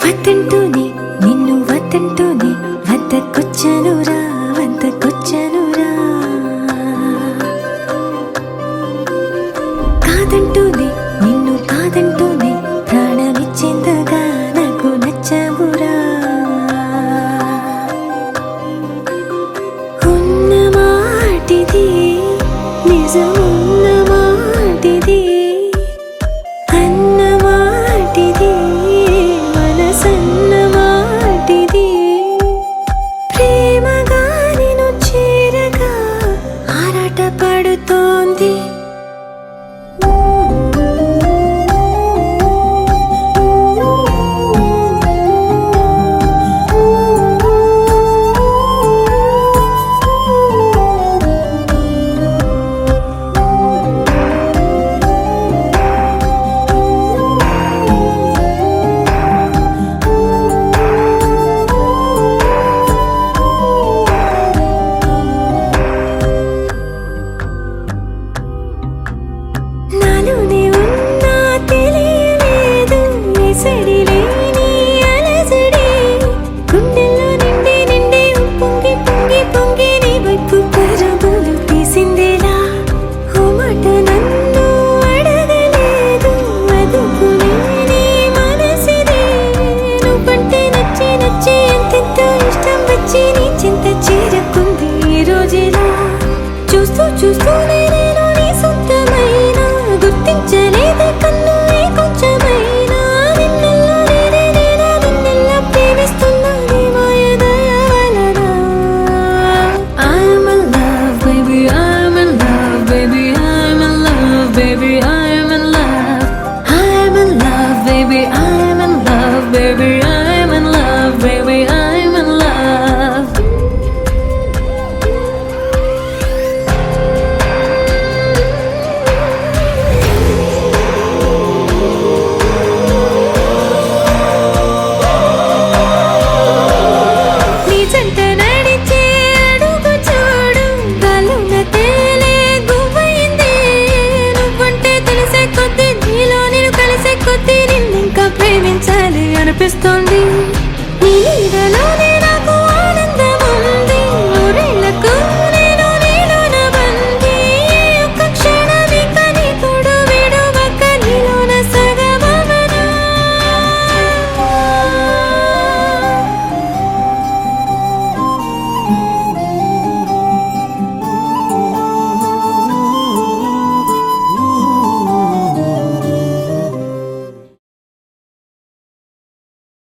వద్దంటూనే నిన్ను వద్దంటూనే వద్దకొచ్చానురా వద్దకొచ్చానురా కాదంటూనే నిన్ను కాదంటూనే ప్రాణమిచ్చేంతగా నాకు నచ్చావురా ఉన్న మాటిది నిజమున్న మాటిది అన్న మాటిది మనసన్న మాటిది ప్రేమగా నిన్ను చేరగా ఆరాట పడుతోంది నాలోనే ఉన్నా తెలియలేదు ఎసడి లేని అలసడి గుండెల్లో నిండి నిండి పొంగి పొంగి పొంగి నీ వైపు పరుగులు తీసిందేలా ఓ మాట నన్ను అడగలేదు అదుపులేని మనసిది నువ్వంటే నచ్చి నచ్చి ఎంతెంతో ఇష్టం వచ్చి నీ చింత చేరుకుంది ఈ రోజులా చూస్తూ చూస్తూనే నేను నీ సొంతమైన గుర్తించలేదే కన్ను ఏ కొంచెమైనా నిన్నెల్లా నేనే నేనా నిన్నెల్లా ప్రేమిస్తున్నా నీ మాయదయ వలన I'm in love baby I'm in love baby I'm in love baby I'm in love I'm in love baby I'm in love baby I'm in love baby I'm in love నీ జంట నడిచే అడుగు చూడు గాలున తేలే గువ్వయింది నువ్వంటే తెలిసే కొద్దీ నీలో నేను కలిసే కొద్దీ నిన్నింకా ప్రేమించాలి అనిపిస్తోంది